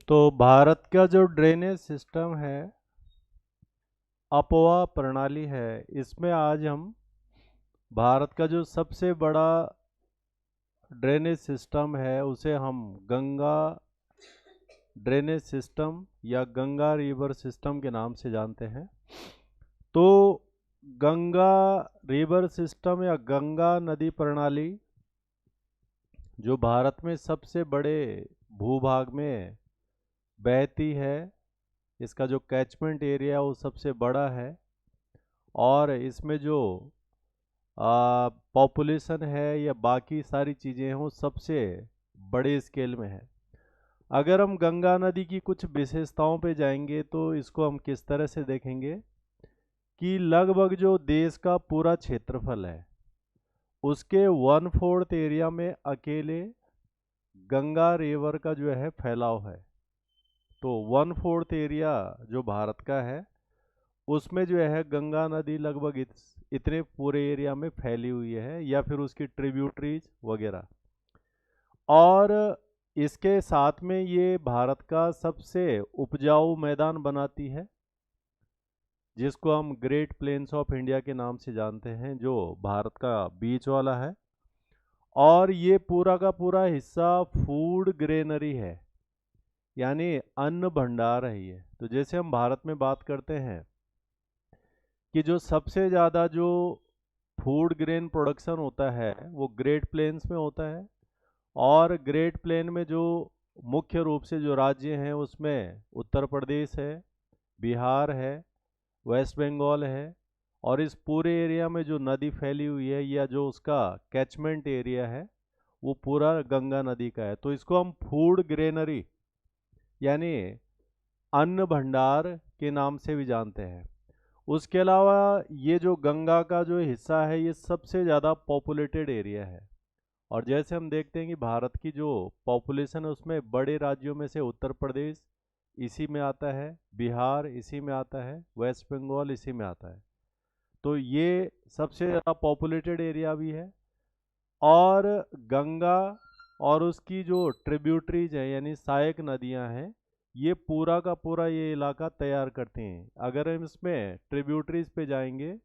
तो भारत का जो ड्रेनेज सिस्टम है, अपवा प्रणाली है, इसमें आज हम भारत का जो सबसे बड़ा ड्रेनेज सिस्टम है उसे हम गंगा ड्रेनेज सिस्टम या गंगा रिवर सिस्टम के नाम से जानते हैं। तो गंगा रिवर सिस्टम या गंगा नदी प्रणाली जो भारत में सबसे बड़े भूभाग में बहती है, इसका जो कैचमेंट एरिया वो सबसे बड़ा है और इसमें जो पॉपुलेशन है या बाकी सारी चीज़ें हैं वो सबसे बड़े स्केल में है। अगर हम गंगा नदी की कुछ विशेषताओं पे जाएंगे तो इसको हम किस तरह से देखेंगे कि लगभग जो देश का पूरा क्षेत्रफल है उसके 1/4 एरिया में अकेले गंगा रिवर का जो है फैलाव है। तो 1/4 एरिया जो भारत का है उसमें जो है गंगा नदी लगभग इतने पूरे एरिया में फैली हुई है या फिर उसकी ट्रिब्यूटरीज वगैरह। और इसके साथ में ये भारत का सबसे उपजाऊ मैदान बनाती है जिसको हम ग्रेट प्लेन्स ऑफ इंडिया के नाम से जानते हैं, जो भारत का बीच वाला है। और ये पूरा का पूरा हिस्सा फूड ग्रेनरी है, यानी अन्न भंडार है ये। तो जैसे हम भारत में बात करते हैं कि जो सबसे ज़्यादा जो फूड ग्रेन प्रोडक्शन होता है वो ग्रेट प्लेन्स में होता है। और ग्रेट प्लेन में जो मुख्य रूप से जो राज्य हैं उसमें उत्तर प्रदेश है, बिहार है, वेस्ट बंगाल है। और इस पूरे एरिया में जो नदी फैली हुई है या जो उसका कैचमेंट एरिया है वो पूरा गंगा नदी का है। तो इसको हम फूड ग्रेनरी यानी अन्न भंडार के नाम से भी जानते हैं। उसके अलावा ये जो गंगा का जो हिस्सा है ये सबसे ज़्यादा पॉपुलेटेड एरिया है। और जैसे हम देखते हैं कि भारत की जो पॉपुलेशन है उसमें बड़े राज्यों में से उत्तर प्रदेश इसी में आता है, बिहार इसी में आता है, वेस्ट बंगाल इसी में आता है। तो ये सबसे ज़्यादा पॉपुलेटेड एरिया भी है। और गंगा और उसकी जो ट्रिब्यूटरीज हैं यानी सहायक नदियां हैं, ये पूरा का पूरा ये इलाका तैयार करते हैं। अगर हम इसमें ट्रिब्यूटरीज पे जाएंगे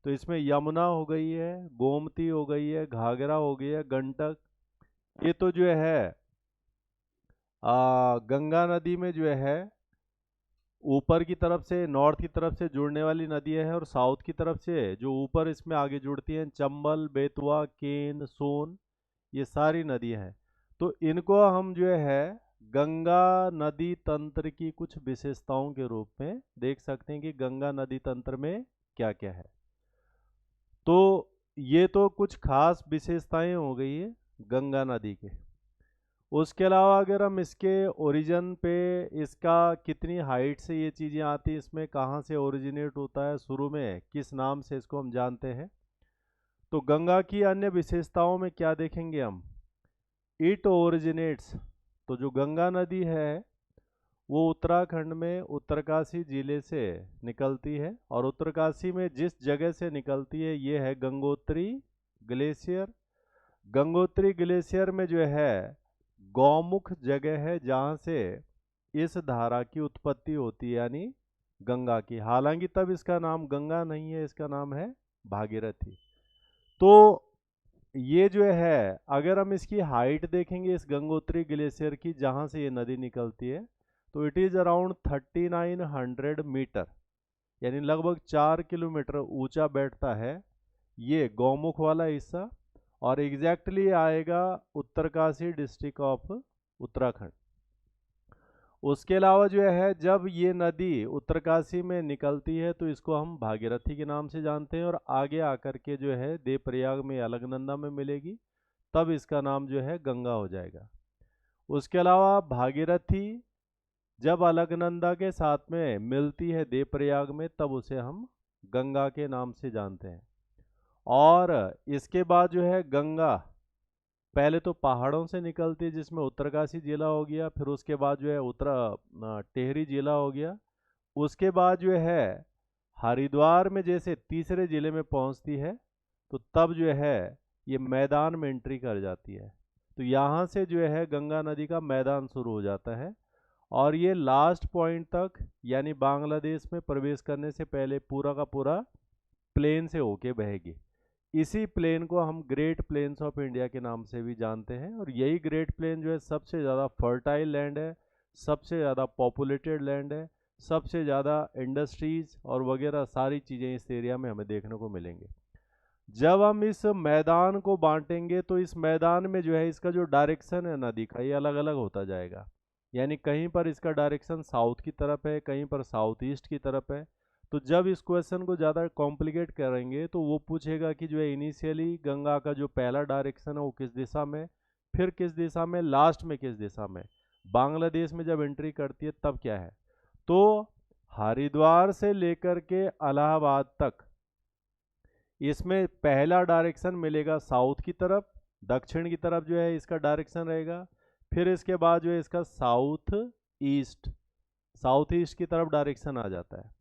तो इसमें यमुना हो गई है, गोमती हो गई है, घाघरा हो गई है, गंडक, ये तो जो है गंगा नदी में जो है ऊपर की तरफ से, नॉर्थ की तरफ से जुड़ने वाली नदियां हैं। और साउथ की तरफ से जो ऊपर इसमें आगे जुड़ती हैं, चंबल, बेतवा, केन, सोन, ये सारी नदियां हैं। तो इनको हम जो है गंगा नदी तंत्र की कुछ विशेषताओं के रूप में देख सकते हैं कि गंगा नदी तंत्र में क्या क्या है। तो ये तो कुछ खास विशेषताएं हो गई है गंगा नदी के। उसके अलावा अगर हम इसके ओरिजिन पे, इसका कितनी हाइट से ये चीज़ें आती हैं, इसमें कहाँ से ओरिजिनेट होता है, शुरू में किस नाम से इसको हम जानते हैं, तो गंगा की अन्य विशेषताओं में क्या देखेंगे हम, इट ओरिजिनेट्स। तो जो गंगा नदी है वो उत्तराखंड में उत्तरकाशी जिले से निकलती है। और उत्तरकाशी में जिस जगह से निकलती है ये है गंगोत्री ग्लेशियर। गंगोत्री ग्लेशियर में जो है गौमुख जगह है जहाँ से इस धारा की उत्पत्ति होती है, यानी गंगा की। हालांकि तब इसका नाम गंगा नहीं है, इसका नाम है भागीरथी। तो ये जो है अगर हम इसकी हाइट देखेंगे इस गंगोत्री ग्लेशियर की जहाँ से ये नदी निकलती है, तो इट इज़ अराउंड 3900 मीटर, यानी लगभग 4 किलोमीटर ऊंचा बैठता है ये गौमुख वाला हिस्सा। और एग्जैक्टली आएगा उत्तरकाशी डिस्ट्रिक्ट ऑफ उत्तराखंड। उसके अलावा जो है जब ये नदी उत्तरकाशी में निकलती है तो इसको हम भागीरथी के नाम से जानते हैं। और आगे आकर के जो है देवप्रयाग में अलकनंदा में मिलेगी, तब इसका नाम जो है गंगा हो जाएगा। उसके अलावा भागीरथी जब अलकनंदा के साथ में मिलती है देवप्रयाग में, तब उसे हम गंगा के नाम से जानते हैं। और इसके बाद जो है गंगा पहले तो पहाड़ों से निकलती है जिसमें उत्तरकाशी जिला हो गया, फिर उसके बाद जो है टेहरी जिला हो गया। उसके बाद जो है हरिद्वार में जैसे तीसरे जिले में पहुंचती है, तो तब जो है ये मैदान में एंट्री कर जाती है। तो यहाँ से जो है गंगा नदी का मैदान शुरू हो जाता है। और ये लास्ट पॉइंट तक यानी बांग्लादेश में प्रवेश करने से पहले पूरा का पूरा प्लेन से होके बहेगी। इसी प्लेन को हम ग्रेट प्लेन्स ऑफ इंडिया के नाम से भी जानते हैं, और यही ग्रेट प्लेन जो है सबसे ज़्यादा फर्टाइल लैंड है, सबसे ज़्यादा पॉपुलेटेड लैंड है, सबसे ज़्यादा इंडस्ट्रीज और वगैरह सारी चीज़ें इस एरिया में हमें देखने को मिलेंगे। जब हम इस मैदान को बांटेंगे तो इस मैदान में जो है इसका जो डायरेक्शन है नदी का ये अलग अलग होता जाएगा, यानी कहीं पर इसका डायरेक्शन साउथ की तरफ है, कहीं पर साउथ ईस्ट की तरफ है। तो जब इस क्वेश्चन को ज़्यादा कॉम्प्लिकेट करेंगे तो वो पूछेगा कि जो है इनिशियली गंगा का जो पहला डायरेक्शन है वो किस दिशा में, फिर किस दिशा में, लास्ट में किस दिशा में, बांग्लादेश में जब एंट्री करती है तब क्या है। तो हरिद्वार से लेकर के इलाहाबाद तक इसमें पहला डायरेक्शन मिलेगा साउथ की तरफ, दक्षिण की तरफ जो है इसका डायरेक्शन रहेगा। फिर इसके बाद जो है इसका साउथ ईस्ट की तरफ डायरेक्शन आ जाता है।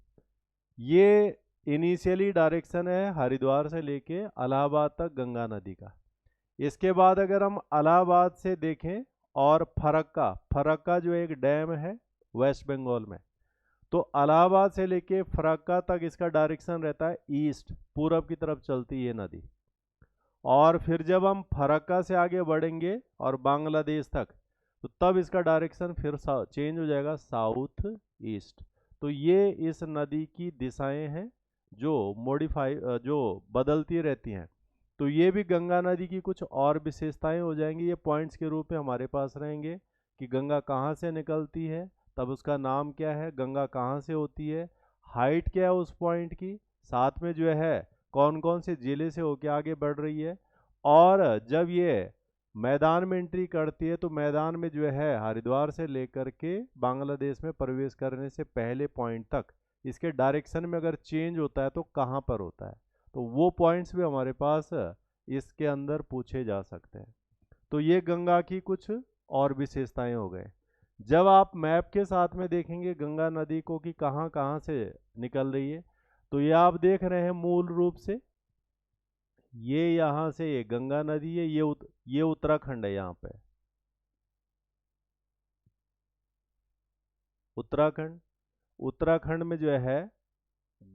ये इनिशियली डायरेक्शन है हरिद्वार से लेके इलाहाबाद तक गंगा नदी का। इसके बाद अगर हम इलाहाबाद से देखें और फरक्का जो एक डैम है वेस्ट बंगाल में, तो इलाहाबाद से लेके फरक्का तक इसका डायरेक्शन रहता है ईस्ट, पूरब की तरफ चलती है नदी। और फिर जब हम फरक्का से आगे बढ़ेंगे और बांग्लादेश तक, तो तब इसका डायरेक्शन फिर चेंज हो जाएगा साउथ ईस्ट। तो ये इस नदी की दिशाएं हैं जो बदलती रहती हैं। तो ये भी गंगा नदी की कुछ और विशेषताएं हो जाएंगी, ये पॉइंट्स के रूप में हमारे पास रहेंगे कि गंगा कहाँ से निकलती है, तब उसका नाम क्या है, गंगा कहाँ से होती है, हाइट क्या है उस पॉइंट की, साथ में जो है कौन कौन से जिले से होके आगे बढ़ रही है। और जब ये मैदान में एंट्री करती है तो मैदान में जो है हरिद्वार से लेकर के बांग्लादेश में प्रवेश करने से पहले पॉइंट तक इसके डायरेक्शन में अगर चेंज होता है तो कहाँ पर होता है, तो वो पॉइंट्स भी हमारे पास इसके अंदर पूछे जा सकते हैं। तो ये गंगा की कुछ और विशेषताएं हो गए। जब आप मैप के साथ में देखेंगे गंगा नदी को कि कहाँ कहाँ से निकल रही है, तो ये आप देख रहे हैं मूल रूप से ये यहाँ से ये गंगा नदी है, ये उत्तराखंड है। यहाँ पे उत्तराखंड में जो है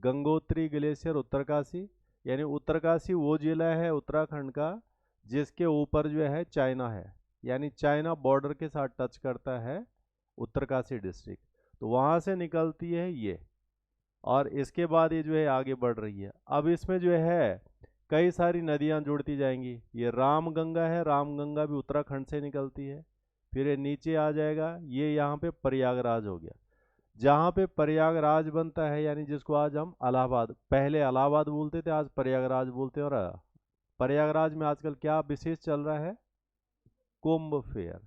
गंगोत्री ग्लेशियर उत्तरकाशी, यानी उत्तरकाशी वो जिला है उत्तराखंड का जिसके ऊपर जो है चाइना है, यानी चाइना बॉर्डर के साथ टच करता है उत्तरकाशी डिस्ट्रिक्ट। तो वहाँ से निकलती है ये, और इसके बाद ये जो है आगे बढ़ रही है। अब इसमें जो है कई सारी नदियाँ जुड़ती जाएंगी। ये रामगंगा है, रामगंगा भी उत्तराखंड से निकलती है। फिर ये नीचे आ जाएगा, ये यहाँ पे प्रयागराज हो गया, जहाँ पे प्रयागराज बनता है, यानी जिसको आज हम इलाहाबाद, पहले इलाहाबाद बोलते थे, आज प्रयागराज बोलते हैं। और प्रयागराज में आजकल क्या विशेष चल रहा है, कुंभ फेयर।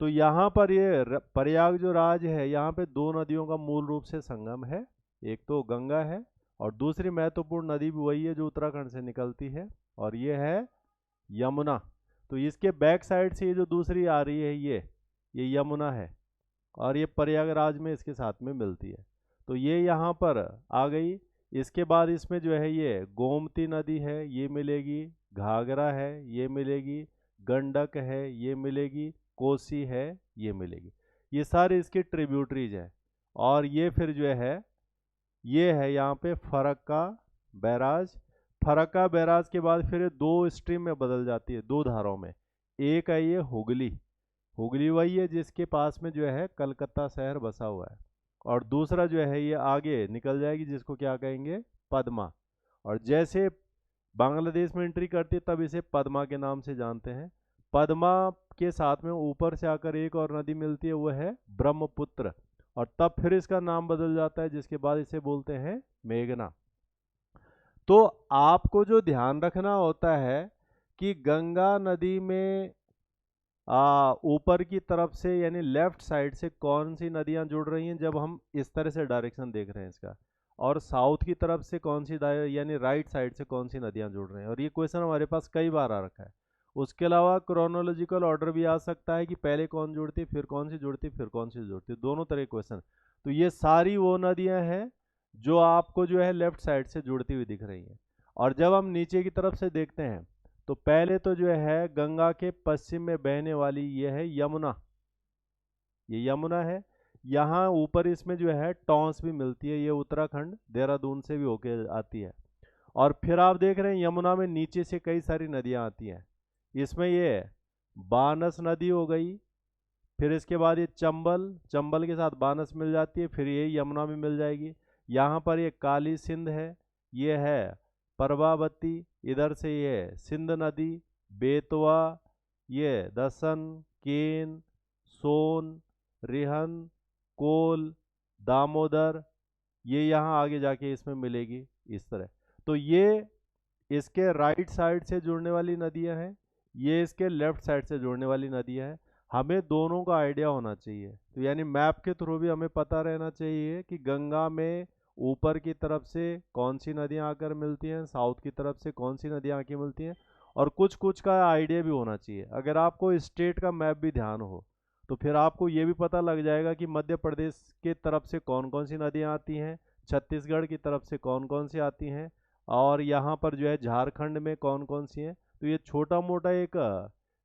तो यहाँ पर ये प्रयाग जो राज है, यहाँ पे दो नदियों का मूल रूप से संगम है, एक तो गंगा है और दूसरी महत्वपूर्ण नदी भी वही है जो उत्तराखंड से निकलती है, और ये है यमुना। तो इसके बैक साइड से ये जो दूसरी आ रही है ये यमुना है, और ये प्रयागराज में इसके साथ में मिलती है। तो ये यहाँ पर आ गई। इसके बाद इसमें जो है ये गोमती नदी है, ये मिलेगी, घाघरा है, ये मिलेगी, गंडक है, ये मिलेगी, कोसी है, ये मिलेगी। ये सारे इसके ट्रिब्यूटरीज हैं। और ये फिर जो है ये है यहाँ पे फरक्का बैराज। फरक्का बैराज के बाद फिर दो स्ट्रीम में बदल जाती है, दो धाराओं में। एक है ये हुगली, हुगली वही है जिसके पास में जो है कलकत्ता शहर बसा हुआ है, और दूसरा जो है ये आगे निकल जाएगी जिसको क्या कहेंगे, पद्मा। और जैसे बांग्लादेश में एंट्री करती है तब इसे पद्मा के नाम से जानते हैं। पद्मा के साथ में ऊपर से आकर एक और नदी मिलती है, वो है ब्रह्मपुत्र, और तब फिर इसका नाम बदल जाता है जिसके बाद इसे बोलते हैं मेघना। तो आपको जो ध्यान रखना होता है कि गंगा नदी में ऊपर की तरफ से यानी लेफ्ट साइड से कौन सी नदियां जुड़ रही हैं जब हम इस तरह से डायरेक्शन देख रहे हैं इसका, और साउथ की तरफ से कौन सी यानी राइट साइड से कौन सी नदियां जुड़ रही हैं। और ये क्वेश्चन हमारे पास कई बार आ रखा है। उसके अलावा क्रोनोलॉजिकल ऑर्डर भी आ सकता है कि पहले कौन जुड़ती, फिर कौन सी जुड़ती, फिर कौन सी जुड़ती, दोनों तरह के क्वेश्चन। तो ये सारी वो नदियां हैं जो आपको जो है लेफ्ट साइड से जुड़ती हुई दिख रही हैं। और जब हम नीचे की तरफ से देखते हैं तो पहले तो जो है गंगा के पश्चिम में बहने वाली ये है यमुना, ये यमुना है। यहाँ ऊपर इसमें जो है टॉन्स भी मिलती है, ये उत्तराखंड देहरादून से भी होके आती है। और फिर आप देख रहे हैं यमुना में नीचे से कई सारी नदियाँ आती हैं। इसमें ये बानस नदी हो गई, फिर इसके बाद ये चंबल, चंबल के साथ बानस मिल जाती है, फिर ये यमुना में मिल जाएगी। यहाँ पर ये काली सिंध है, ये है प्रभावती, इधर से ये सिंध नदी, बेतवा, ये दसन, केन, सोन, रिहन, कोल, दामोदर, ये यहाँ आगे जाके इसमें मिलेगी इस तरह। तो ये इसके राइट साइड से जुड़ने वाली नदियाँ हैं, ये इसके लेफ्ट साइड से जुड़ने वाली नदियाँ हैं। हमें दोनों का आइडिया होना चाहिए, तो यानी मैप के थ्रू भी हमें पता रहना चाहिए कि गंगा में ऊपर की तरफ से कौन सी नदियाँ आकर मिलती हैं, साउथ की तरफ से कौन सी नदियाँ आके मिलती हैं, और कुछ कुछ का आइडिया भी होना चाहिए। अगर आपको स्टेट का मैप भी ध्यान हो तो फिर आपको ये भी पता लग जाएगा कि मध्य प्रदेश के तरफ से कौन कौन सी नदियाँ आती हैं, छत्तीसगढ़ की तरफ से कौन कौन सी आती हैं, और यहाँ पर जो है झारखंड में कौन कौन सी हैं। तो ये छोटा मोटा एक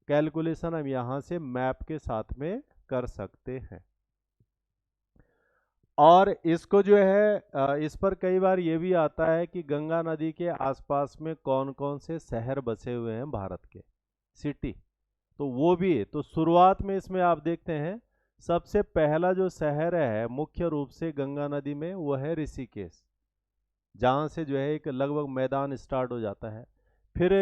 कैलकुलेशन हम यहाँ से मैप के साथ में कर सकते हैं। और इसको जो है इस पर कई बार ये भी आता है कि गंगा नदी के आसपास में कौन कौन से शहर बसे हुए हैं भारत के, सिटी, तो वो भी। तो शुरुआत में इसमें आप देखते हैं सबसे पहला जो शहर है मुख्य रूप से गंगा नदी में वो है ऋषिकेश, जहाँ से जो है एक लगभग मैदान स्टार्ट हो जाता है। फिर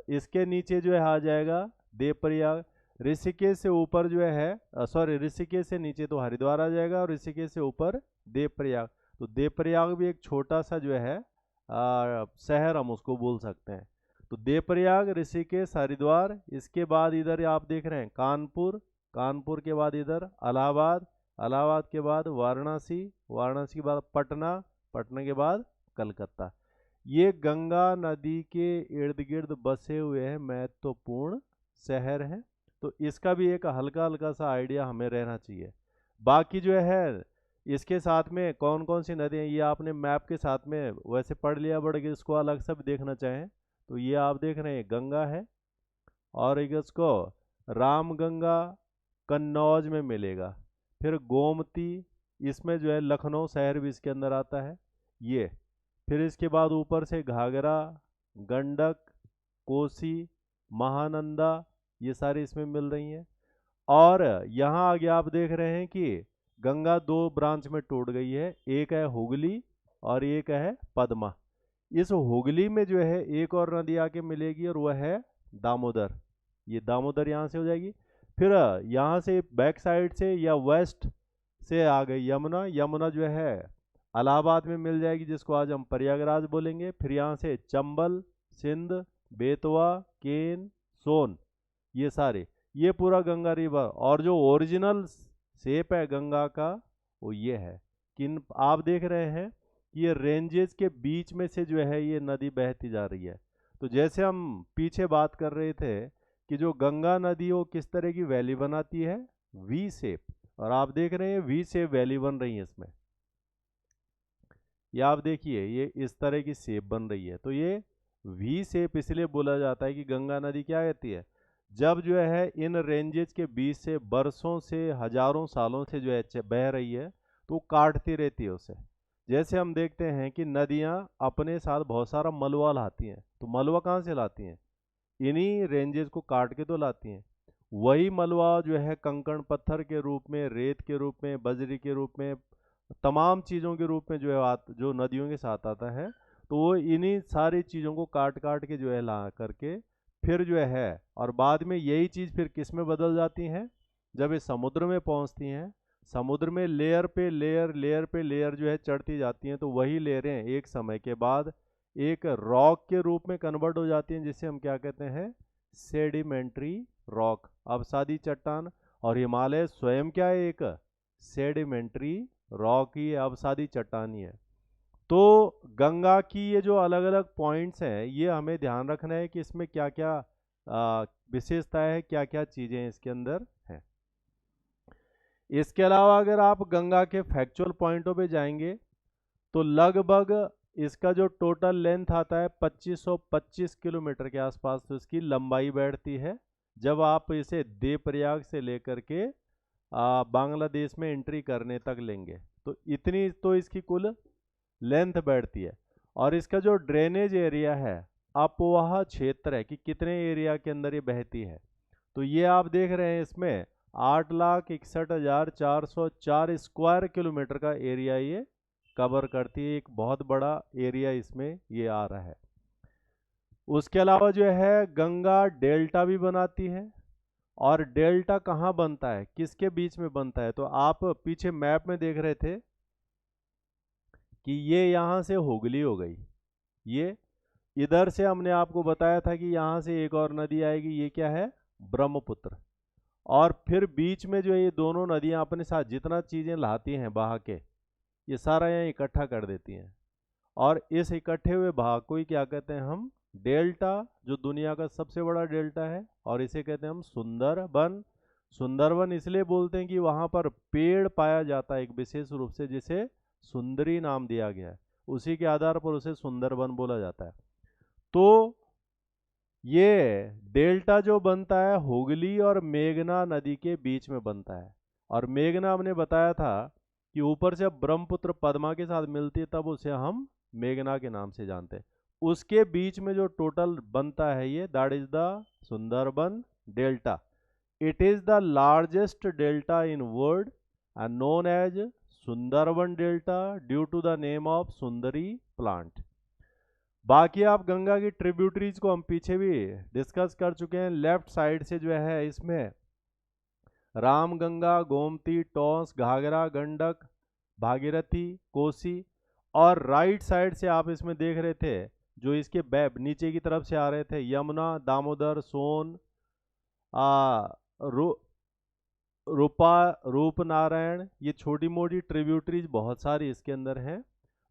इसके नीचे जो है आ जाएगा देवप्रयाग, ऋषिकेश से ऊपर जो है सॉरी ऋषिकेश से नीचे तो हरिद्वार आ जाएगा, और ऋषिकेश से ऊपर देवप्रयाग। तो देवप्रयाग भी एक छोटा सा जो है शहर हम उसको बोल सकते हैं। तो देवप्रयाग, ऋषिकेश, हरिद्वार, इसके बाद इधर आप देख रहे हैं कानपुर, कानपुर के बाद इधर इलाहाबाद, इलाहाबाद के बाद वाराणसी, वाराणसी के बाद पटना, पटना के बाद कलकत्ता। ये गंगा नदी के इर्द गिर्द बसे हुए हैं महत्वपूर्ण शहर हैं। तो इसका भी एक हल्का हल्का सा आइडिया हमें रहना चाहिए। बाकी जो है इसके साथ में कौन कौन सी नदियाँ, ये आपने मैप के साथ में वैसे पढ़ लिया, बट अगर इसको अलग से भी देखना चाहें तो ये आप देख रहे हैं गंगा है, और एक इसको रामगंगा कन्नौज में मिलेगा, फिर गोमती, इसमें जो है लखनऊ शहर भी इसके अंदर आता है ये, फिर इसके बाद ऊपर से घाघरा, गंडक, कोसी, महानंदा, ये सारी इसमें मिल रही हैं। और यहाँ आगे आप देख रहे हैं कि गंगा दो ब्रांच में टूट गई है, एक है हुगली और एक है पद्मा। इस हुगली में जो है एक और नदी आके मिलेगी और वह है दामोदर, ये दामोदर यहाँ से हो जाएगी। फिर यहाँ से बैक साइड से या वेस्ट से आ गई यमुना, यमुना जो है इलाहाबाद में मिल जाएगी, जिसको आज हम प्रयागराज बोलेंगे। फिर यहाँ से चंबल, सिंध, बेतवा, केन, सोन, ये सारे, ये पूरा गंगा रिवर। और जो ओरिजिनल शेप है गंगा का वो ये है कि आप देख रहे हैं कि ये रेंजेस के बीच में से जो है ये नदी बहती जा रही है। तो जैसे हम पीछे बात कर रहे थे कि जो गंगा नदी वो किस तरह की वैली बनाती है, वी शेप, और आप देख रहे हैं वी शेप वैली बन रही है इसमें, ये आप देखिए ये इस तरह की शेप बन रही है। तो ये वी शेप इसलिए बोला जाता है कि गंगा नदी क्या कहती है, जब जो है इन रेंजेस के बीच से बरसों से हजारों सालों से जो है बह रही है तो काटती रहती है उसे। जैसे हम देखते हैं कि नदियाँ अपने साथ बहुत सारा मलबा लाती हैं, तो मलबा कहाँ से लाती हैं, इन्हीं रेंजेस को काट के तो लाती हैं। वही मलबा जो है कंकड़ पत्थर के रूप में, रेत के रूप में, बजरी के रूप में, तमाम चीज़ों के रूप में जो है जो नदियों के साथ आता है, तो वो इन्हीं सारी चीज़ों को काट काट के जो है ला करके फिर जो है, और बाद में यही चीज़ फिर किस में बदल जाती हैं, जब ये समुद्र में पहुंचती हैं, समुद्र में लेयर पे लेयर, लेयर पे लेयर जो है चढ़ती जाती हैं, तो वही लेयरें एक समय के बाद एक रॉक के रूप में कन्वर्ट हो जाती हैं, जिसे हम क्या कहते हैं, सेडिमेंट्री रॉक, अवसादी चट्टान। और हिमालय स्वयं क्या है, एक सेडिमेंट्री रॉक ही है, अवसादी चट्टान ही है। तो गंगा की ये जो अलग अलग पॉइंट्स हैं, ये हमें ध्यान रखना है कि इसमें क्या क्या विशेषता है, क्या क्या चीज़ें इसके अंदर हैं। इसके अलावा अगर आप गंगा के फैक्चुअल पॉइंटों पे जाएंगे तो लगभग इसका जो टोटल लेंथ आता है 2525 किलोमीटर के आसपास, तो इसकी लंबाई बैठती है जब आप इसे देवप्रयाग से लेकर के बांग्लादेश में एंट्री करने तक लेंगे। तो इतनी तो इसकी कुल लेंथ बैठती है। और इसका जो ड्रेनेज एरिया है, अपवाह क्षेत्र है कि कितने एरिया के अंदर ये बहती है। तो ये आप देख रहे हैं इसमें 8,61,404 स्क्वायर किलोमीटर का एरिया ये कवर करती है। एक बहुत बड़ा एरिया इसमें ये आ रहा है। उसके अलावा जो है गंगा डेल्टा भी बनाती है। और डेल्टा कहाँ बनता है, किसके बीच में बनता है? तो आप पीछे मैप में देख रहे थे कि ये यहाँ से हुगली हो गई, ये इधर से हमने आपको बताया था कि यहाँ से एक और नदी आएगी, ये क्या है? ब्रह्मपुत्र। और फिर बीच में जो है ये दोनों नदियाँ अपने साथ जितना चीज़ें लाती हैं बहा के, ये सारा यहाँ इकट्ठा कर देती हैं। और इस इकट्ठे हुए भाग को ही क्या कहते हैं हम? डेल्टा, जो दुनिया का सबसे बड़ा डेल्टा है। और इसे कहते हैं हम सुंदरबन। सुंदरबन इसलिए बोलते हैं कि वहाँ पर पेड़ पाया जाता है एक विशेष रूप से, जिसे सुंदरी नाम दिया गया है, उसी के आधार पर उसे सुंदरबन बोला जाता है। तो ये डेल्टा जो बनता है हुगली और मेघना नदी के बीच में बनता है। और मेघना हमने बताया था कि ऊपर से ब्रह्मपुत्र पद्मा के साथ मिलती है, तब उसे हम मेघना के नाम से जानते हैं। उसके बीच में जो टोटल बनता है ये, that is the Sundarban delta. It is the largest delta in world and known as Sundarban delta due to the name of Sundari plant. बाकी आप गंगा की ट्रिब्यूटरीज को हम पीछे भी डिस्कस कर चुके हैं। लेफ्ट साइड से जो है इसमें रामगंगा, गोमती, टोंस, घाघरा, गंडक, भागीरथी, कोसी। और राइट साइड से आप इसमें देख रहे थे जो इसके नीचे की तरफ से आ रहे थे, यमुना, दामोदर, सोन, रू, रूपनारायण, ये छोटी मोटी ट्रिब्यूटरीज बहुत सारी इसके अंदर हैं।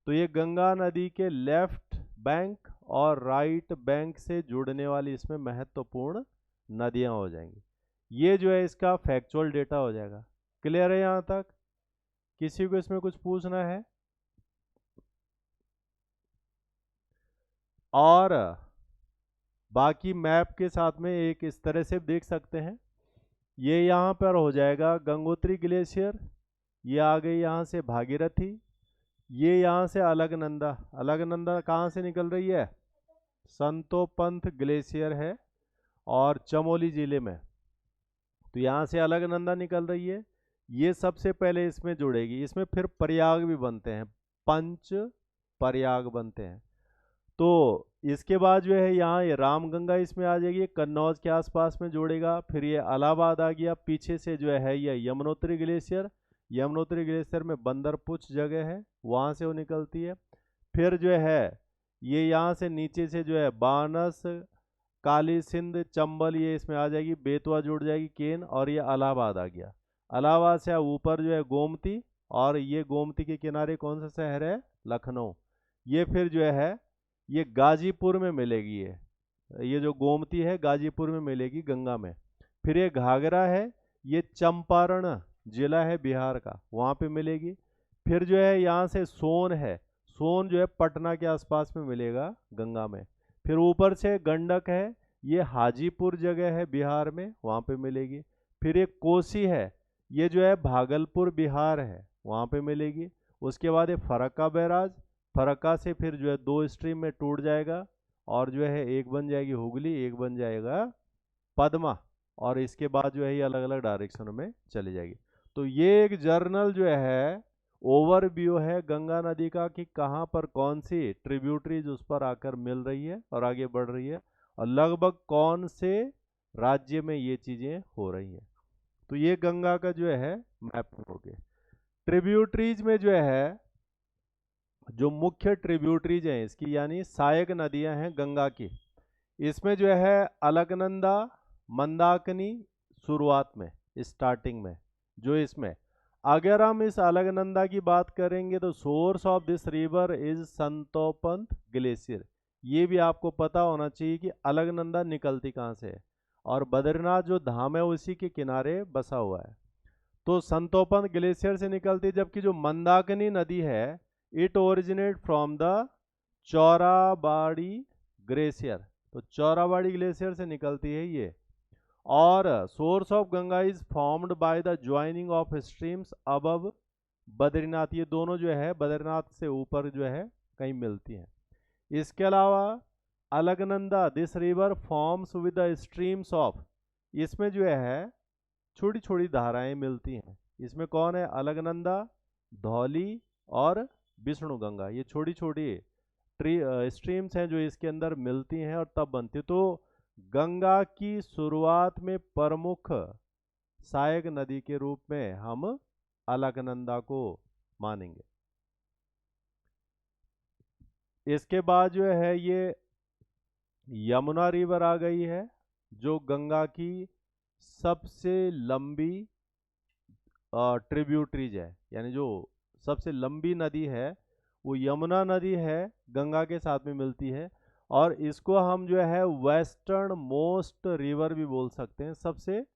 तो ये गंगा नदी के लेफ्ट बैंक और राइट बैंक से जुड़ने वाली इसमें महत्वपूर्ण नदियां हो जाएंगी। ये जो है इसका फैक्चुअल डेटा हो जाएगा। क्लियर है यहाँ तक? किसी को इसमें कुछ पूछना है? और बाकी मैप के साथ में एक इस तरह से देख सकते हैं, ये यहाँ पर हो जाएगा गंगोत्री ग्लेशियर, ये आ गई यहाँ से भागीरथी, ये यहाँ से अलकनंदा। अलकनंदा कहाँ से निकल रही है? संतोपंथ ग्लेशियर है और चमोली जिले में। तो यहाँ से अलकनंदा निकल रही है, ये सबसे पहले इसमें जुड़ेगी। इसमें फिर प्रयाग भी बनते हैं, पंच प्रयाग बनते हैं। तो इसके बाद जो है यहाँ ये रामगंगा इसमें आ जाएगी, कन्नौज के आसपास में जोड़ेगा। फिर ये इलाहाबाद आ गया, पीछे से जो है ये यमुनोत्री ग्लेशियर। यमुनोत्री ग्लेशियर में बंदरपुछ जगह है, वहाँ से वो निकलती है। फिर जो है ये यहाँ से नीचे से जो है बानस, काली सिंध, चंबल, ये इसमें आ जाएगी, बेतवा जुड़ जाएगी, केन, और ये इलाहाबाद आ गया। इलाहाबाद से ऊपर जो है गोमती, और ये गोमती के किनारे कौन सा शहर है? लखनऊ। ये फिर जो है ये गाजीपुर में मिलेगी, ये जो गोमती है गाजीपुर में मिलेगी, गंगा में। फिर ये घाघरा है, ये चंपारण जिला है बिहार का, वहाँ पे मिलेगी। फिर जो है यहाँ से सोन है, सोन जो है पटना के आसपास में मिलेगा गंगा में। फिर ऊपर से गंडक है, ये हाजीपुर जगह है बिहार में, वहाँ पे मिलेगी। फिर एक कोसी है, ये जो है भागलपुर बिहार है, वहाँ पे मिलेगी। उसके बाद ये फरक्का बैराज, फरक्का से फिर जो है 2 स्ट्रीम में टूट जाएगा, और जो है एक बन जाएगी हुगली, एक बन जाएगा पद्मा, और इसके बाद जो है ये अलग अलग डायरेक्शन में चली जाएगी। तो ये एक जर्नल जो है ओवरव्यू है गंगा नदी का कि कहाँ पर कौन सी ट्रिब्यूटरीज उस पर आकर मिल रही है और आगे बढ़ रही है, और लगभग कौन से राज्य में ये चीज़ें हो रही हैं। तो ये गंगा का जो है मैपिंग हो गया। ट्रिब्यूटरीज में जो है जो मुख्य ट्रिब्यूटरीज हैं इसकी, यानी सहायक नदियां हैं गंगा की, इसमें जो है अलकनंदा, मंदाकिनी शुरुआत में, स्टार्टिंग में जो इसमें। अगर हम इस अलकनंदा की बात करेंगे तो source of this river is Satopanth glacier. ये भी आपको पता होना चाहिए कि अलकनंदा निकलती कहाँ से है, और बद्रीनाथ जो धाम है उसी के किनारे बसा हुआ है। तो संतोपंथ ग्लेशियर से निकलती है, जबकि जो मंदाकिनी नदी है it originate from the Chorabari glacier. तो चौराबाड़ी ग्लेशियर से निकलती है ये। और source of Ganga is formed by the joining of streams above Badrinath. ये दोनों जो है बद्रीनाथ से ऊपर जो है कहीं मिलती हैं। इसके अलावा Alaknanda, this river forms with the streams of, इसमें जो है छोटी छोटी धाराएं मिलती हैं। इसमें कौन है? अलकनंदा, धौली और विष्णु गंगा। ये छोटी छोटी स्ट्रीम्स हैं जो इसके अंदर मिलती हैं और तब बनती है। तो गंगा की शुरुआत में प्रमुख सहायक नदी के रूप में हम अलकनंदा को मानेंगे। इसके बाद जो है ये यमुना रिवर आ गई है, जो गंगा की सबसे लंबी ट्रिब्यूटरीज है, यानी जो सबसे लंबी नदी है वो यमुना नदी है, गंगा के साथ में मिलती है। और इसको हम जो है वेस्टर्न मोस्ट रिवर भी बोल सकते हैं। सबसे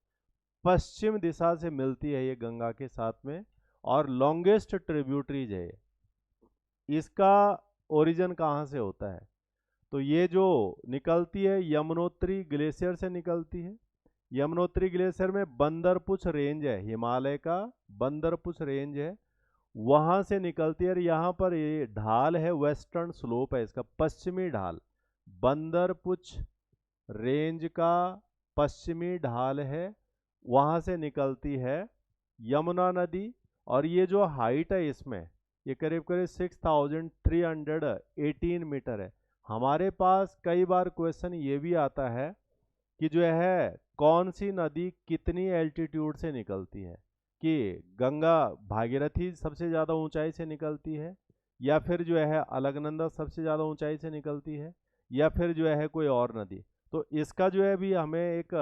पश्चिम दिशा से मिलती है ये गंगा के साथ में और लॉन्गेस्ट ट्रिब्यूटरीज है। इसका ओरिजिन कहाँ से होता है? तो ये जो निकलती है यमुनोत्री ग्लेशियर से निकलती है। यमुनोत्री ग्लेशियर में बंदरपुछ रेंज है, हिमालय का बंदरपुछ रेंज है, वहां से निकलती है। और यहाँ पर ये ढाल है, वेस्टर्न स्लोप है इसका, पश्चिमी ढाल, बंदरपुछ रेंज का पश्चिमी ढाल है, वहां से निकलती है यमुना नदी। और ये जो हाइट है इसमें, ये करीब करीब 6318 मीटर है। हमारे पास कई बार क्वेश्चन ये भी आता है कि जो है कौन सी नदी कितनी एल्टीट्यूड से निकलती है, कि गंगा भागीरथी सबसे ज़्यादा ऊंचाई से निकलती है, या फिर जो है अलकनंदा सबसे ज़्यादा ऊंचाई से निकलती है, या फिर जो है कोई और नदी। तो इसका जो है भी हमें एक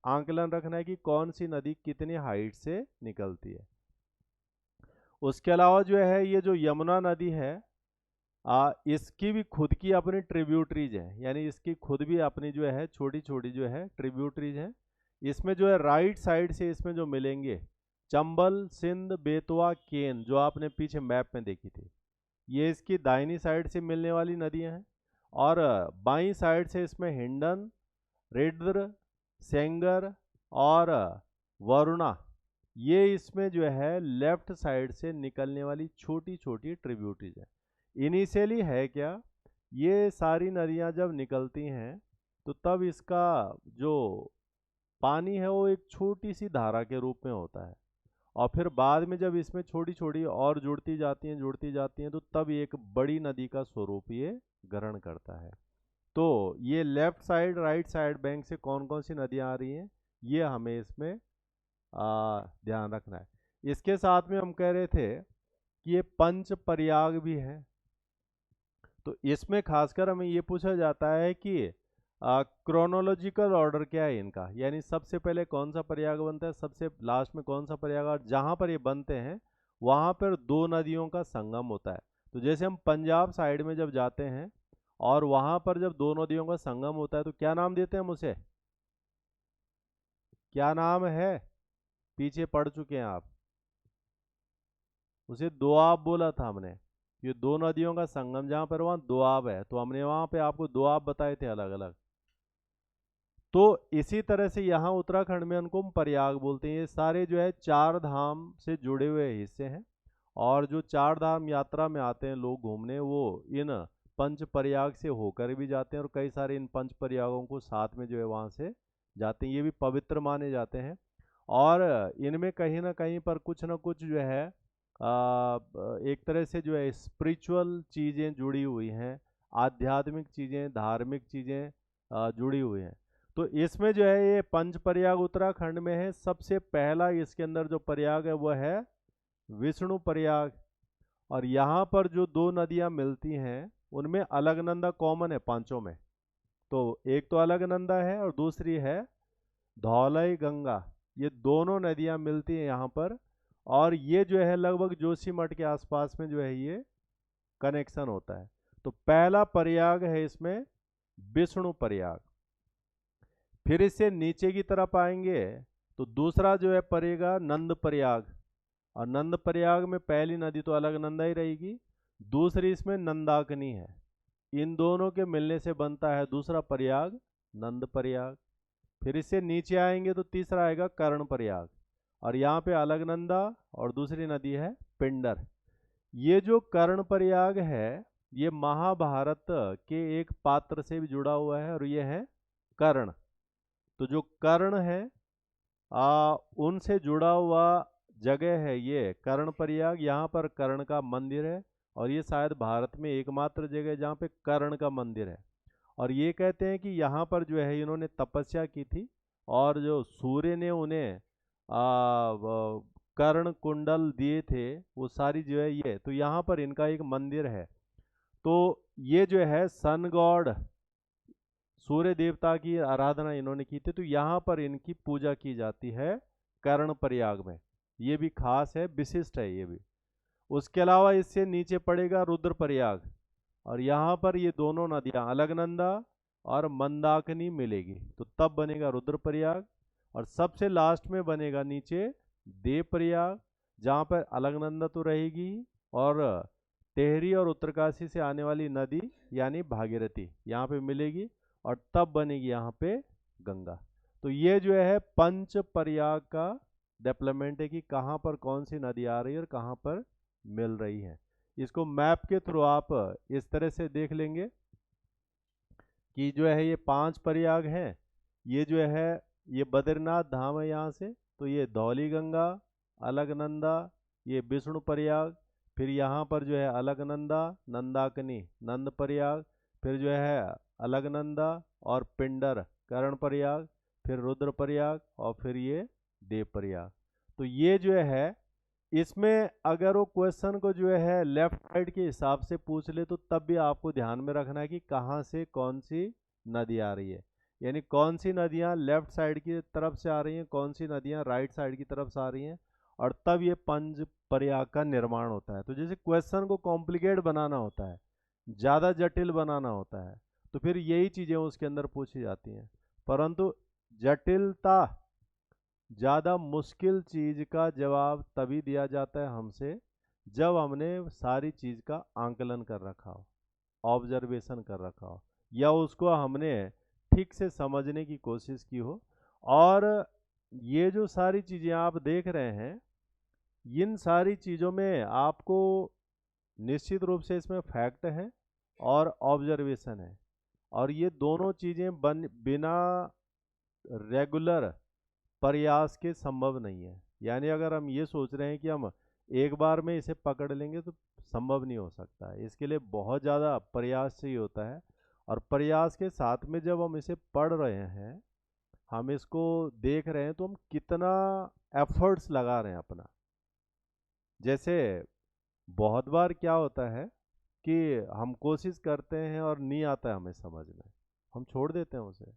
आंकलन रखना है कि कौन सी नदी कितनी हाइट से निकलती है। उसके अलावा जो है ये जो यमुना नदी है, इसकी भी खुद की अपनी ट्रिब्यूटरीज है, यानी इसकी खुद भी अपनी जो है छोटी छोटी जो है ट्रिब्यूटरीज है। इसमें जो है राइट साइड से इसमें जो मिलेंगे चंबल, सिंध, बेतवा, केन, जो आपने पीछे मैप में देखी थी, ये इसकी दाहिनी साइड से मिलने वाली नदियां हैं। और बाईं साइड से इसमें हिंडन, रिद्र, सेंगर और वरुणा, ये इसमें जो है लेफ्ट साइड से निकलने वाली छोटी छोटी ट्रिब्यूटरीज है। इनिशियली है क्या, ये सारी नदियां जब निकलती हैं तो तब इसका जो पानी है वो एक छोटी सी धारा के रूप में होता है, और फिर बाद में जब इसमें छोटी छोटी और जुड़ती जाती हैं तो तब एक बड़ी नदी का स्वरूप ये ग्रहण करता है। तो ये left side right side bank से कौन कौन सी नदियां आ रही हैं, ये हमें इसमें ध्यान रखना है। इसके साथ में हम कह रहे थे कि ये पंच प्रयाग भी है। तो इसमें खासकर हमें ये पूछा जाता है कि क्रोनोलॉजिकल ऑर्डर क्या है इनका, यानी सबसे पहले कौन सा प्रयाग बनता है, सबसे लास्ट में कौन सा प्रयाग, और जहाँ पर ये बनते हैं वहाँ पर दो नदियों का संगम होता है। तो जैसे हम पंजाब साइड में जब जाते हैं और वहाँ पर जब दो नदियों का संगम होता है तो क्या नाम देते हैं हम उसे? क्या नाम है? पीछे पढ़ चुके हैं आप, उसे दोआब बोला था हमने। ये दो नदियों का संगम जहाँ पर वहाँ दोआब है, तो हमने वहाँ पे आपको दोआब बताए थे अलग अलग। तो इसी तरह से यहाँ उत्तराखंड में उनको हम प्रयाग बोलते हैं। ये सारे जो है चार धाम से जुड़े हुए हिस्से हैं, और जो चार धाम यात्रा में आते हैं लोग घूमने, वो इन पंच प्रयाग से होकर भी जाते हैं, और कई सारे इन पंच प्रयागों को साथ में जो है वहाँ से जाते हैं। ये भी पवित्र माने जाते हैं, और इनमें कहीं ना कहीं पर कुछ ना कुछ जो है एक तरह से जो है स्पिरिचुअल चीज़ें जुड़ी हुई हैं, आध्यात्मिक चीज़ें, धार्मिक चीज़ें जुड़ी हुई हैं। तो इसमें जो है ये पंच प्रयाग उत्तराखंड में है। सबसे पहला इसके अंदर जो प्रयाग है वो है विष्णु प्रयाग। और यहाँ पर जो दो नदियाँ मिलती हैं उनमें अलकनंदा कॉमन है पांचों में। तो एक तो अलकनंदा है और दूसरी है धौलई गंगा। ये दोनों नदियाँ मिलती हैं यहाँ पर, और ये जो है लगभग जोशीमठ के आसपास में जो है ये कनेक्शन होता है। तो पहला प्रयाग है इसमें विष्णु प्रयाग। फिर इससे नीचे की तरफ आएंगे तो दूसरा जो है पड़ेगा नंद प्रयाग। और नंद प्रयाग में पहली नदी तो अलकनंदा ही रहेगी, दूसरी इसमें नंदाकिनी है। इन दोनों के मिलने से बनता है दूसरा प्रयाग नंद प्रयाग। फिर इससे नीचे आएंगे तो तीसरा आएगा कर्णप्रयाग, और यहाँ पे अलकनंदा, और दूसरी नदी है पिंडर। ये जो कर्णप्रयाग है ये महाभारत के एक पात्र से भी जुड़ा हुआ है, और ये है कर्ण। तो जो कर्ण है उनसे जुड़ा हुआ जगह है ये कर्णप्रयाग। यहाँ पर कर्ण का मंदिर है, और ये शायद भारत में एकमात्र जगह है जहाँ पे कर्ण का मंदिर है। और ये कहते हैं कि यहाँ पर जो है इन्होंने तपस्या की थी, और जो सूर्य ने उन्हें कर्ण कुंडल दिए थे वो सारी जो है ये, तो यहाँ पर इनका एक मंदिर है। तो ये जो है सन गॉड सूर्य देवता की आराधना इन्होंने की थी, तो यहाँ पर इनकी पूजा की जाती है कर्णप्रयाग में। ये भी खास है, विशिष्ट है ये भी। उसके अलावा इससे नीचे पड़ेगा रुद्रप्रयाग, और यहाँ पर ये दोनों नदियाँ अलकनंदा और मंदाकिनी मिलेगी, तो तब बनेगा रुद्रप्रयाग। और सबसे लास्ट में बनेगा नीचे देवप्रयाग, जहाँ पर अलकनंदा तो रहेगी, और टेहरी और उत्तरकाशी से आने वाली नदी यानी भागीरथी यहाँ पे मिलेगी, और तब बनेगी यहाँ पे गंगा। तो ये जो है पंच प्रयाग का डेवलपमेंट है कि कहाँ पर कौन सी नदी आ रही है और कहाँ पर मिल रही है। इसको मैप के थ्रू आप इस तरह से देख लेंगे कि जो है ये 5 प्रयाग हैं। ये जो है ये बद्रीनाथ धाम है यहाँ से, तो ये धौली गंगा, अलकनंदा, ये विष्णु प्रयाग, फिर यहाँ पर जो है अलकनंदा, नंदाकिनी, नंद प्रयाग, फिर जो है अलकनंदा और पिंडर कर्ण प्रयाग, फिर रुद्र प्रयाग, और फिर ये देव प्रयाग। तो ये जो है इसमें अगर वो क्वेश्चन को जो है लेफ्ट साइड के हिसाब से पूछ ले तो तब भी आपको ध्यान में रखना है कि कहाँ से कौन सी नदी आ रही है, यानी कौन सी नदियाँ लेफ्ट साइड की तरफ से आ रही हैं, कौन सी नदियाँ राइट साइड की तरफ से आ रही हैं, और तब ये पंच प्रयाग का निर्माण होता है। तो जैसे क्वेश्चन को कॉम्प्लिकेट बनाना होता है, ज़्यादा जटिल बनाना होता है, तो फिर यही चीज़ें उसके अंदर पूछी जाती हैं। परंतु जटिलता ज़्यादा मुश्किल चीज़ का जवाब तभी दिया जाता है हमसे जब हमने सारी चीज़ का आंकलन कर रखा हो, ऑब्जर्वेशन कर रखा हो, या उसको हमने ठीक से समझने की कोशिश की हो। और ये जो सारी चीज़ें आप देख रहे हैं, इन सारी चीज़ों में आपको निश्चित रूप से इसमें फैक्ट है और ऑब्जर्वेशन है, और ये दोनों चीज़ें बिना रेगुलर प्रयास के संभव नहीं है। यानी अगर हम ये सोच रहे हैं कि हम एक बार में इसे पकड़ लेंगे तो संभव नहीं हो सकता है। इसके लिए बहुत ज़्यादा प्रयास चाहिए होता है, और प्रयास के साथ में जब हम इसे पढ़ रहे हैं, हम इसको देख रहे हैं, तो हम कितना एफर्ट्स लगा रहे हैं अपना। जैसे बहुत बार क्या होता है कि हम कोशिश करते हैं और नहीं आता है हमें समझ में, हम छोड़ देते हैं उसे।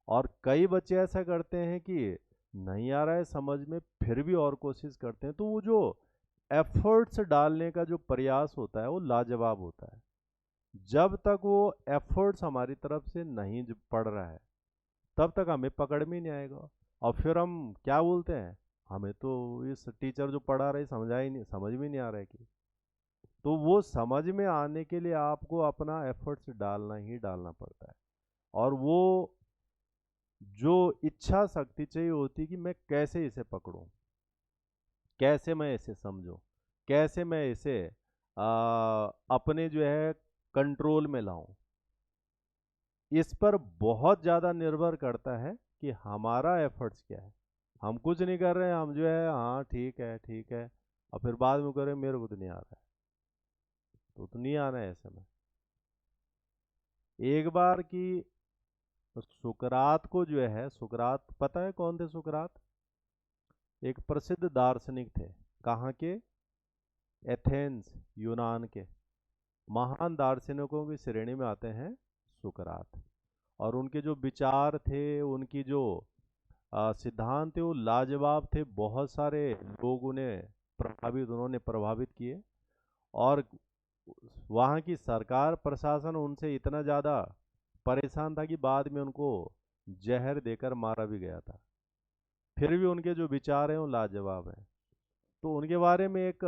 और कई बच्चे ऐसा करते हैं कि नहीं आ रहा है समझ में फिर भी और कोशिश करते हैं, तो वो जो एफर्ट्स डालने का जो प्रयास होता है वो लाजवाब होता है। जब तक वो एफर्ट्स हमारी तरफ से नहीं पड़ रहा है तब तक हमें पकड़ में नहीं आएगा, और फिर हम क्या बोलते हैं, हमें तो इस टीचर जो पढ़ा रहे समझा ही नहीं, समझ में नहीं आ रहा है कि। तो वो समझ में आने के लिए आपको अपना एफर्ट्स डालना ही डालना पड़ता है, और वो जो इच्छा शक्ति चाहिए होती कि मैं कैसे इसे पकड़ूं, कैसे मैं इसे समझूं, कैसे मैं इसे अपने जो है कंट्रोल में लाऊं। इस पर बहुत ज़्यादा निर्भर करता है कि हमारा एफर्ट्स क्या है। हम कुछ नहीं कर रहे हैं, हम जो है हाँ ठीक है ठीक है, और फिर बाद में कह रहे हैं मेरे को तो नहीं आ रहा है, तो नहीं आना है ऐसे में। एक बार की सुकरात को जो है, सुकरात पता है कौन थे सुकरात? एक प्रसिद्ध दार्शनिक थे। कहाँ के? एथेंस, यूनान के। महान दार्शनिकों की श्रेणी में आते हैं सुकरात। और उनके जो विचार थे, उनकी जो सिद्धांत थे वो लाजवाब थे। बहुत सारे लोग उन्होंने प्रभावित किए, और वहाँ की सरकार प्रशासन उनसे इतना ज़्यादा परेशान था कि बाद में उनको जहर देकर मारा भी गया था। फिर भी उनके जो विचार हैं वो लाजवाब हैं। तो उनके बारे में एक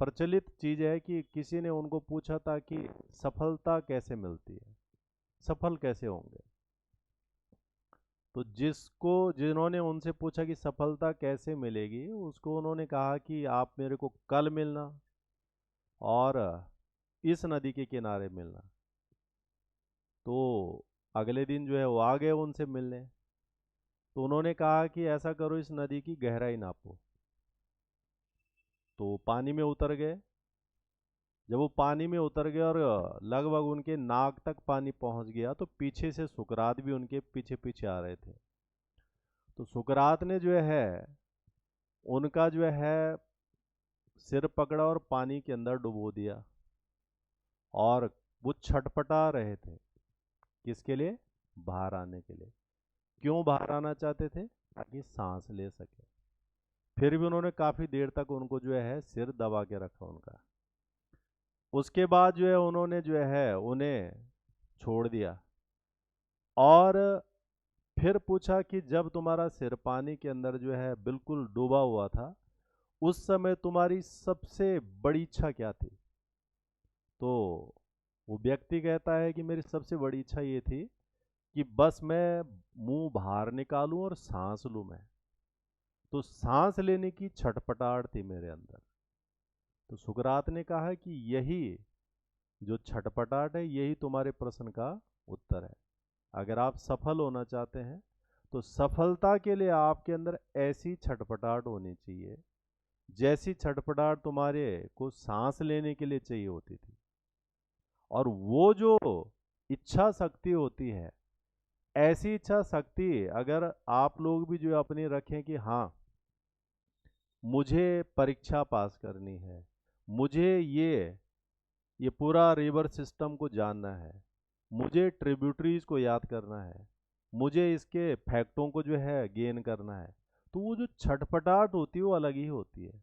प्रचलित चीज़ है कि किसी ने उनको पूछा था कि सफलता कैसे मिलती है, सफल कैसे होंगे। तो जिन्होंने उनसे पूछा कि सफलता कैसे मिलेगी, उसको उन्होंने कहा कि आप मेरे को कल मिलना और इस नदी के किनारे मिलना। तो अगले दिन जो है वो आ गए उनसे मिलने। तो उन्होंने कहा कि ऐसा करो, इस नदी की गहराई नापो। तो पानी में उतर गए। जब वो पानी में उतर गए और लगभग उनके नाक तक पानी पहुंच गया, तो पीछे से सुकरात भी उनके पीछे पीछे आ रहे थे। तो सुकरात ने जो है उनका जो है सिर पकड़ा और पानी के अंदर डुबो दिया। और वो छटपटा रहे थे। किसके लिए? बाहर आने के लिए। क्यों बाहर आना चाहते थे? ताकि सांस ले सके। फिर भी उन्होंने काफी देर तक उनको जो है सिर दबा के रखा उनका। उसके बाद जो है उन्होंने जो है उन्हें छोड़ दिया। और फिर पूछा कि जब तुम्हारा सिर पानी के अंदर जो है बिल्कुल डूबा हुआ था, उस समय तुम्हारी सबसे बड़ी इच्छा क्या थी? तो वो व्यक्ति कहता है कि मेरी सबसे बड़ी इच्छा ये थी कि बस मैं मुंह बाहर निकालूं और सांस लूं मैं। तो सांस लेने की छटपटाहट थी मेरे अंदर। तो सुकरात ने कहा कि यही जो छटपटाहट है, यही तुम्हारे प्रश्न का उत्तर है। अगर आप सफल होना चाहते हैं, तो सफलता के लिए आपके अंदर ऐसी छटपटाहट होनी चाहिए जैसी छटपटाहट तुम्हारे को सांस लेने के लिए चाहिए होती थी। और वो जो इच्छा शक्ति होती है, ऐसी इच्छा शक्ति अगर आप लोग भी जो अपनी रखें कि हाँ, मुझे परीक्षा पास करनी है, मुझे ये पूरा रिवर सिस्टम को जानना है, मुझे ट्रिब्यूटरीज को याद करना है, मुझे इसके फैक्टों को जो है गेन करना है, तो वो जो छटपटाहट होती है वो अलग ही होती है।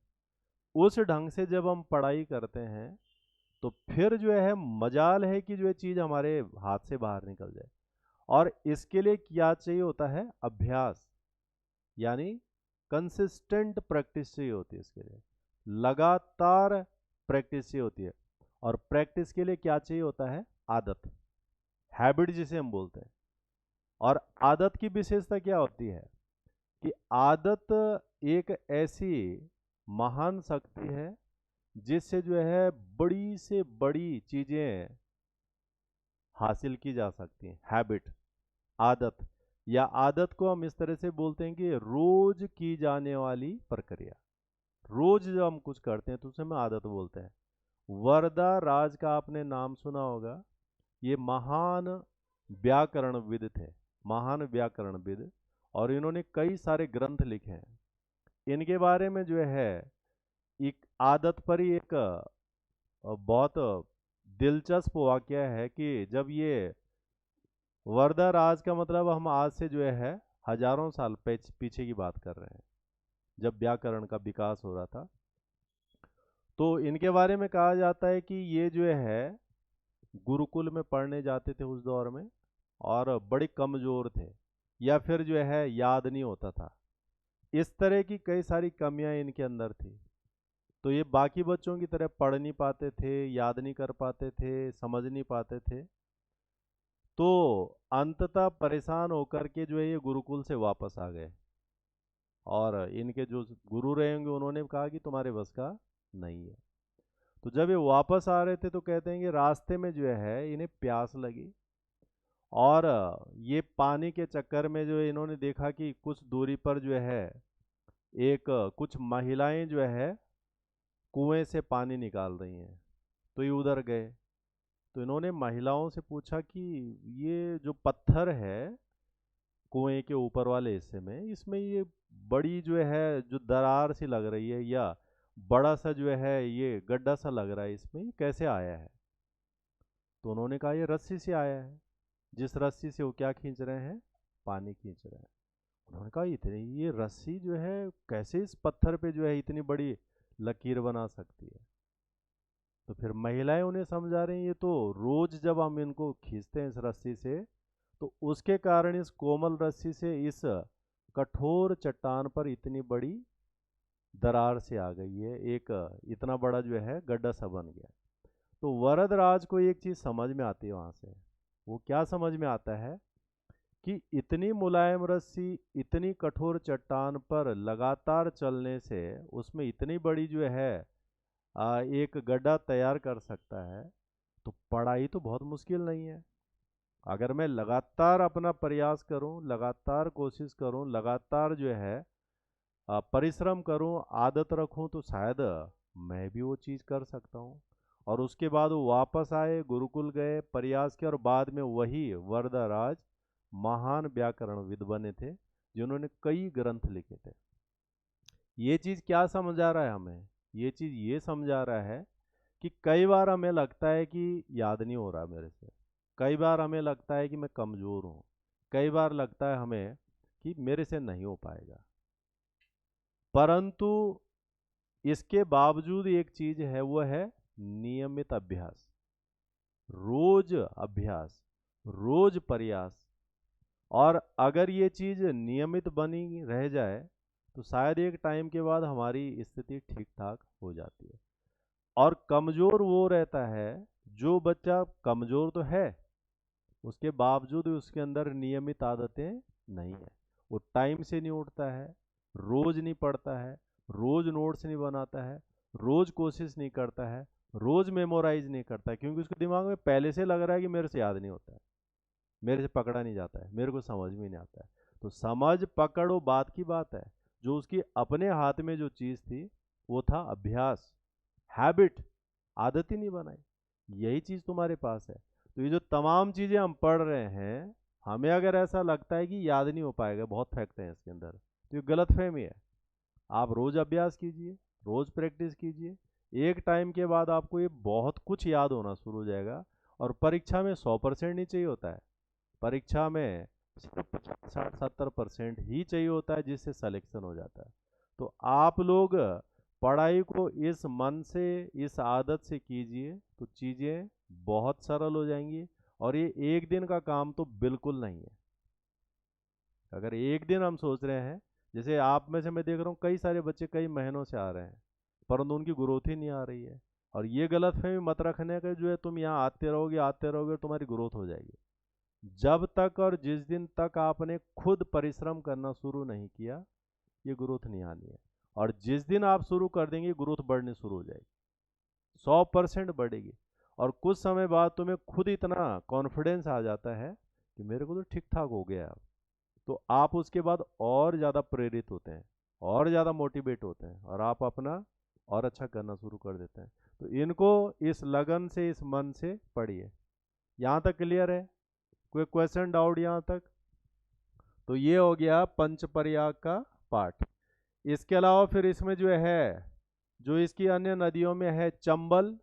उस ढंग से जब हम पढ़ाई करते हैं, तो फिर जो है मजाल है कि जो है चीज़ हमारे हाथ से बाहर निकल जाए। और इसके लिए क्या चाहिए होता है? अभ्यास, यानी कंसिस्टेंट प्रैक्टिस चाहिए होती है। इसके लिए लगातार प्रैक्टिस चाहिए होती है। और प्रैक्टिस के लिए क्या चाहिए होता है? आदत, हैबिट जिसे हम बोलते हैं। और आदत की विशेषता क्या होती है? कि आदत एक ऐसी महान शक्ति है जिससे जो है बड़ी से बड़ी चीजें हासिल की जा सकती हैं। हैबिट, आदत, या आदत को हम इस तरह से बोलते हैं कि रोज की जाने वाली प्रक्रिया। रोज जब हम कुछ करते हैं तो उसे हम आदत बोलते हैं। वरदा राज का आपने नाम सुना होगा। ये महान व्याकरणविद थे, महान व्याकरणविद। और इन्होंने कई सारे ग्रंथ लिखे हैं। इनके बारे में जो है एक आदत पर ही एक बहुत दिलचस्प वाकया है कि जब ये वर्धा राज का मतलब हम आज से जो है हजारों साल पीछे की बात कर रहे हैं, जब व्याकरण का विकास हो रहा था। तो इनके बारे में कहा जाता है कि ये जो है गुरुकुल में पढ़ने जाते थे उस दौर में, और बड़े कमजोर थे, या फिर जो है याद नहीं होता था। इस तरह की कई सारी कमियां इनके अंदर थी। तो ये बाकी बच्चों की तरह पढ़ नहीं पाते थे, याद नहीं कर पाते थे, समझ नहीं पाते थे। तो अंततः परेशान होकर के जो है ये गुरुकुल से वापस आ गए। और इनके जो गुरु रहेंगे उन्होंने कहा कि तुम्हारे बस का नहीं है। तो जब ये वापस आ रहे थे तो कहते हैं कि रास्ते में जो है इन्हें प्यास लगी। और ये पानी के चक्कर में जो है इन्होंने देखा कि कुछ दूरी पर जो है एक कुछ महिलाएं जो है कुएं से पानी निकाल रही हैं। तो ये उधर गए। तो इन्होंने महिलाओं से पूछा कि ये जो पत्थर है कुएं के ऊपर वाले हिस्से में, इसमें ये बड़ी जो है जो दरार सी लग रही है, या बड़ा सा जो है ये गड्ढा सा लग रहा है, इसमें ये कैसे आया है? तो उन्होंने कहा ये रस्सी से आया है। जिस रस्सी से वो क्या खींच रहे हैं? पानी खींच रहे हैं। उन्होंने कहा इतनी ये रस्सी जो है कैसे इस पत्थर पे जो है इतनी बड़ी लकीर बना सकती है? तो फिर महिलाएं उन्हें समझा रही हैं, ये तो रोज जब हम इनको खींचते हैं इस रस्सी से, तो उसके कारण इस कोमल रस्सी से इस कठोर चट्टान पर इतनी बड़ी दरार से आ गई है, एक इतना बड़ा जो है गड्ढा सा बन गया। तो वरदराज को एक चीज समझ में आती है वहां से। वो क्या समझ में आता है? कि इतनी मुलायम रस्सी इतनी कठोर चट्टान पर लगातार चलने से उसमें इतनी बड़ी जो है एक गड्ढा तैयार कर सकता है, तो पढ़ाई तो बहुत मुश्किल नहीं है। अगर मैं लगातार अपना प्रयास करूं, लगातार कोशिश करूं, लगातार जो है परिश्रम करूं, आदत रखूं, तो शायद मैं भी वो चीज़ कर सकता हूं। और उसके बाद वो वापस आए, गुरुकुल गए, प्रयास किया, और बाद में वही वरदराज महान व्याकरणविद बने थे, जिन्होंने कई ग्रंथ लिखे थे। ये चीज़ क्या समझा रहा है हमें? ये चीज़ ये समझा रहा है कि कई बार हमें लगता है कि याद नहीं हो रहा मेरे से, कई बार हमें लगता है कि मैं कमज़ोर हूँ, कई बार लगता है हमें कि मेरे से नहीं हो पाएगा, परंतु इसके बावजूद एक चीज है, वो है नियमित अभ्यास, रोज अभ्यास, रोज प्रयास। और अगर ये चीज नियमित बनी रह जाए तो शायद एक टाइम के बाद हमारी स्थिति ठीक ठाक हो जाती है। और कमजोर वो रहता है जो बच्चा कमजोर तो है, उसके बावजूद उसके अंदर नियमित आदतें नहीं है। वो टाइम से नहीं उठता है, रोज नहीं पढ़ता है, रोज नोट्स नहीं बनाता है, रोज कोशिश नहीं करता है, रोज मेमोराइज नहीं करता है, क्योंकि उसके दिमाग में पहले से लग रहा है कि मेरे से याद नहीं होता है, मेरे से पकड़ा नहीं जाता है, मेरे को समझ में नहीं आता है। तो समझ पकड़ वो बात की बात है। जो उसकी अपने हाथ में जो चीज़ थी वो था अभ्यास, हैबिट, आदत ही नहीं बनाई। यही चीज़ तुम्हारे पास है। तो ये जो तमाम चीज़ें हम पढ़ रहे हैं, हमें अगर ऐसा लगता है कि याद नहीं हो पाएगा, बहुत फैक्ट हैं इसके अंदर, तो ये गलत फहमी है। आप रोज अभ्यास कीजिए, रोज प्रैक्टिस कीजिए, एक टाइम के बाद आपको ये बहुत कुछ याद होना शुरू हो जाएगा। और परीक्षा में 100% नहीं चाहिए होता है, परीक्षा में सिर्फ 50-60-70% ही चाहिए होता है, जिससे सिलेक्शन हो जाता है। तो आप लोग पढ़ाई को इस मन से, इस आदत से कीजिए, तो चीज़ें बहुत सरल हो जाएंगी। और ये एक दिन का काम तो बिल्कुल नहीं है। अगर एक दिन हम सोच रहे हैं, जैसे आप में से मैं देख रहा हूँ कई सारे बच्चे कई महीनों से आ रहे हैं, परंतु उनकी ग्रोथ ही नहीं आ रही है। और ये गलतफहमी मत रखने का जो है, तुम यहाँ आते रहोगे तुम्हारी ग्रोथ हो जाएगी। जब तक और जिस दिन तक आपने खुद परिश्रम करना शुरू नहीं किया, ये ग्रोथ नहीं आनी है। और जिस दिन आप शुरू कर देंगे, ग्रोथ बढ़नी शुरू हो जाएगी, 100% बढ़ेगी। और कुछ समय बाद तुम्हें खुद इतना कॉन्फिडेंस आ जाता है कि मेरे को तो ठीक ठाक हो गया। तो आप उसके बाद और ज़्यादा प्रेरित होते हैं, और ज़्यादा मोटिवेट होते हैं, और आप अपना और अच्छा करना शुरू कर देते हैं। तो इनको इस लगन से, इस मन से पढ़िए। यहाँ तक क्लियर है? कोई क्वेश्चन डाउट यहाँ तक? तो ये हो गया पंचपर्याग का पाठ। इसके अलावा फिर इसमें जो है, जो इसकी अन्य नदियों में है चंबल।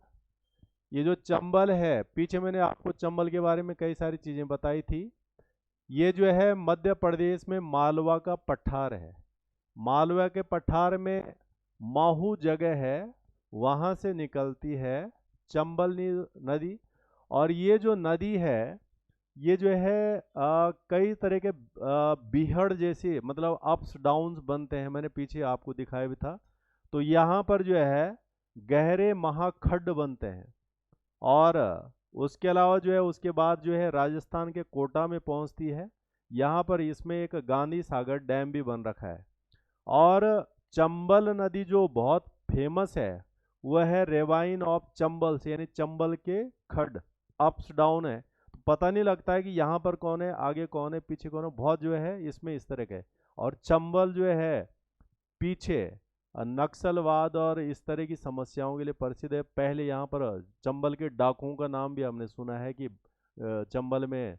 ये जो चंबल है, पीछे मैंने आपको चंबल के बारे में कई सारी चीज़ें बताई थी। ये जो है मध्य प्रदेश में मालवा का पठार है। मालवा के पठार में माहू जगह है, वहाँ से निकलती है चंबल नदी। और ये जो नदी है, ये जो है कई तरह के बीहड़ जैसे, मतलब अप्स डाउन्स बनते हैं, मैंने पीछे आपको दिखाया भी था। तो यहाँ पर जो है गहरे महाखड्ड बनते हैं। और उसके अलावा जो है, उसके बाद जो है राजस्थान के कोटा में पहुँचती है। यहाँ पर इसमें एक गांधी सागर डैम भी बन रखा है। और चंबल नदी जो बहुत फेमस है, वह है रेवाइन ऑफ चंबल से, यानी चंबल के खड्ड, अप्स डाउन है। तो पता नहीं लगता है कि यहाँ पर कौन है, आगे कौन है, पीछे कौन है, बहुत जो है इसमें इस तरह के। और चंबल जो है पीछे नक्सलवाद और इस तरह की समस्याओं के लिए प्रसिद्ध है। पहले यहाँ पर चंबल के डाकुओं का नाम भी हमने सुना है कि चंबल में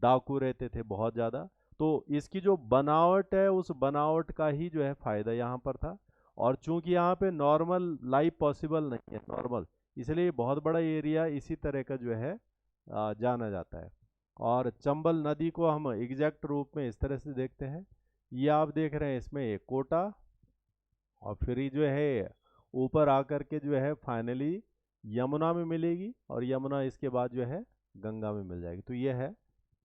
डाकू रहते थे बहुत ज़्यादा। तो इसकी जो बनावट है, उस बनावट का ही जो है फायदा यहाँ पर था। और चूंकि यहाँ पे नॉर्मल लाइफ पॉसिबल नहीं है, नॉर्मल, इसलिए बहुत बड़ा एरिया इसी तरह का जो है जाना जाता है। और चंबल नदी को हम एग्जैक्ट रूप में इस तरह से देखते हैं। ये आप देख रहे हैं, इसमें एक कोटा, और फिर ये जो है ऊपर आकर के जो है फाइनली यमुना में मिलेगी, और यमुना इसके बाद जो है गंगा में मिल जाएगी। तो ये है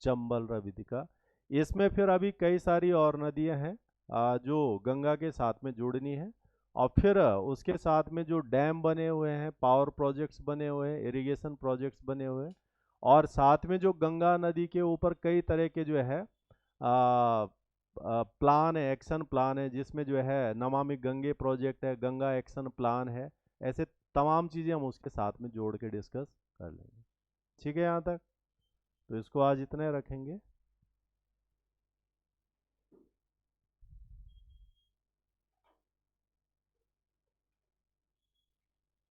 चंबल नदी का। इसमें फिर अभी कई सारी और नदियां हैं जो गंगा के साथ में जुड़नी है। और फिर उसके साथ में जो डैम बने हुए हैं, पावर प्रोजेक्ट्स बने हुए हैं, इरिगेशन प्रोजेक्ट्स बने हुए हैं, और साथ में जो गंगा नदी के ऊपर कई तरह के जो है प्लान है, एक्शन प्लान है, जिसमें जो है नमामि गंगे प्रोजेक्ट है, गंगा एक्शन प्लान है। ऐसे तमाम चीज़ें हम उसके साथ में जोड़ के डिस्कस कर लेंगे। ठीक है यहाँ तक? तो इसको आज इतने रखेंगे।